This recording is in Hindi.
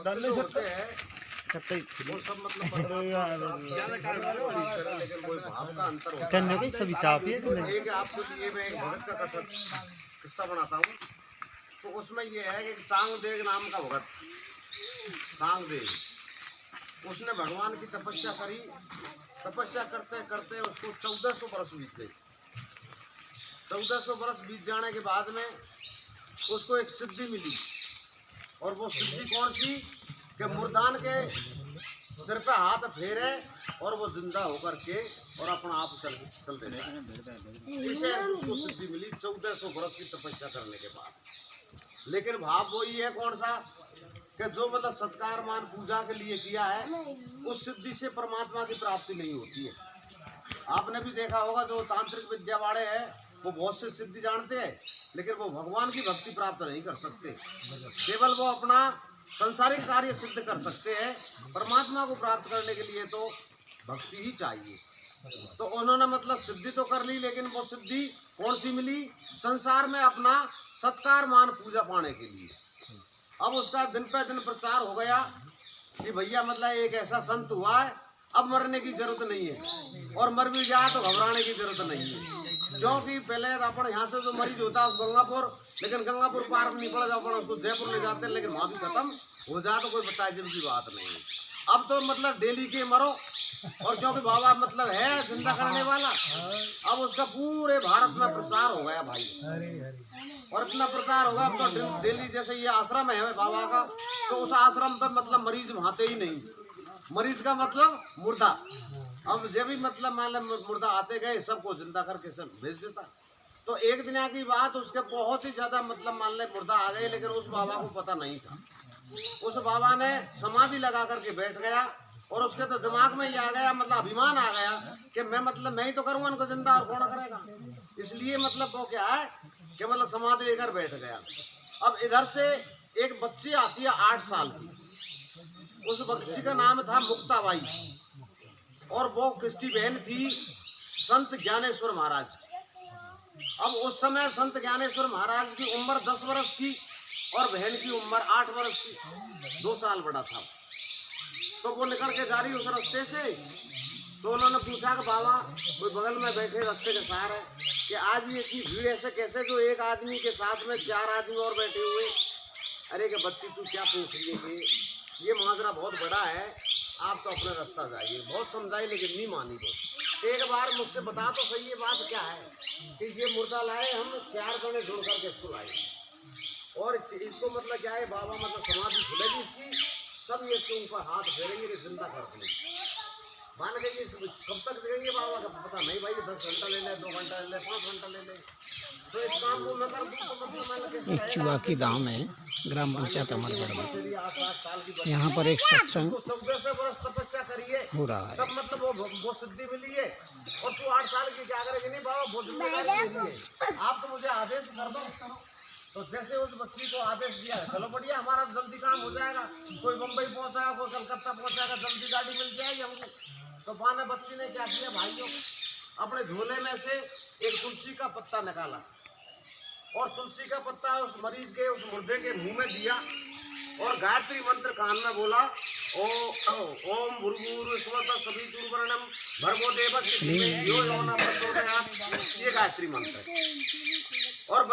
कर नहीं सकते हैं वो सब मतलब लेकिन कोई भाव का अंतर होता है। सभी चापिए एक आपको ये मैं एक भगत का कथा किस्सा बनाता हूँ। तो उसमें ये है कि चांगदेव नाम का भगत, चांगदेव, उसने भगवान की तपस्या करी। तपस्या करते करते उसको 1400 बरस बीत गए। 1400 बरस बीत जाने के बाद में उसको एक सिद्धि मिली। और वो सिद्धि कौन सी कि मुर्दान के सिर पे हाथ फेरे और वो जिंदा होकर के और अपना आप चल देता है। इसे उसको सिद्धि मिली 1400 बरस की तपस्या करने के बाद। लेकिन भाव वही है कौन सा कि जो मतलब सत्कार मान पूजा के लिए किया है, उस सिद्धि से परमात्मा की प्राप्ति नहीं होती है। आपने भी देखा होगा जो तांत्रिक विद्या वाले हैं वो बहुत से सिद्धि जानते हैं, लेकिन वो भगवान की भक्ति प्राप्त नहीं कर सकते। केवल वो अपना संसारिक कार्य सिद्ध कर सकते हैं। परमात्मा को प्राप्त करने के लिए तो भक्ति ही चाहिए। तो उन्होंने मतलब सिद्धि तो कर ली, लेकिन वो सिद्धि कौन सी मिली? संसार में अपना सत्कार मान पूजा पाने के लिए। अब उसका दिन पे दिन प्रचार हो गया कि भैया मतलब एक ऐसा संत हुआ है, अब मरने की जरूरत नहीं है, और मर भी जाए तो घबराने की जरूरत नहीं है। क्योंकि पहले अपन यहाँ से जो मरीज होता है उस गंगापुर, लेकिन गंगापुर पार नहीं पड़ा जब अपन उसको जयपुर ले जाते हैं, लेकिन वहाँ भी खत्म हो जाए तो कोई बताए जब की बात नहीं है। अब तो मतलब डेली के मरो, और क्योंकि बाबा मतलब है जिंदा करने वाला, अब उसका पूरे भारत में प्रचार हो गया भाई। और इतना प्रचार होगा अब तो डेली, जैसे ये आश्रम है बाबा का, तो उस आश्रम पे मतलब मरीज भाते ही नहीं। मरीज का मतलब मुर्दा। अब जब भी मतलब मान लो मुर्दा आते गए सबको जिंदा करके सब भेज देता। तो एक दिन की बात, उसके बहुत ही ज्यादा मतलब मान ले मुर्दा आ गए, लेकिन उस बाबा को पता नहीं था। उस बाबा ने समाधि लगा करके बैठ गया, और उसके तो दिमाग में ये आ गया, मतलब अभिमान आ गया कि मैं मतलब मैं ही तो करूँगा उनको जिंदा, और कौन करेगा। इसलिए मतलब वो क्या है कि मतलब समाधि लेकर बैठ गया। अब इधर से एक बच्ची आती है 8 साल की। उस बच्ची का नाम था मुक्ताबाई, और वो किसकी बहन थी? संत ज्ञानेश्वर महाराज की। अब उस समय संत ज्ञानेश्वर महाराज की उम्र 10 वर्ष की, और बहन की उम्र 8 वर्ष की, 2 साल बड़ा था। तो वो निकल के जा रही उस रास्ते से। तो उन्होंने पूछा कि बाबा कोई बगल में बैठे रास्ते के सार है कि आज ये की भीड़ ऐसे कैसे, जो एक आदमी के साथ में 4 आदमी और बैठे हुए। अरे कि बच्ची तू क्या पूछ रही है, ये मुहाजरा बहुत बड़ा है, आप तो अपना रास्ता जाइए। बहुत समझाई लेकिन नहीं मानी। वो एक बार मुझसे बता तो सही ये बात क्या है कि ये मुर्दा लाए हम 4 जने जोड़ करके इसको लाए, और इसको मतलब क्या है बाबा मतलब समाधि खुलेगी इसकी, तब ये इसके ऊपर हाथ फेरेंगे कि जिंदा कर देंगे। मान के कब तक देंगे बाबा का पता नहीं भाई, 10 घंटा ले ले, 2 घंटा ले ले, 5 घंटा ले ले। तो इस काम को मैं कर दूँ तो मतलब चुआ की दाम है ग्राम पंचायत अमरगढ़ में। यहाँ पर एक सत्संग 1400 बरस तपस्या करिए हो रहा है। तब मतलब वो सिद्धि मिली है। और तू 8 साल की क्या करेगी? नहीं बाबा वो जिम्मेदारी मिली है, आप तो मुझे आदेश कर दो। तो जैसे उस बच्ची को आदेश दिया, चलो बढ़िया हमारा जल्दी काम हो जाएगा, कोई बम्बई पहुंचाएगा, कोई कलकत्ता पहुंचाएगा, जल्दी गाड़ी मिल जाएगी हमको। तो बाने बच्ची ने क्या किया भाइयों, अपने झोले में से एक तुलसी का पत्ता निकाला, और तुलसी का पत्ता उस मरीज के, उस मुर्दे के मुंह में दिया, और गायत्री मंत्र कान में बोला, ओम भूर्भुवस्सुः सवितुर्वरेण्यं भर्गो देवस्य धीमहि धियो यो न प्रचोदयात्। ये गायत्री मंत्र। और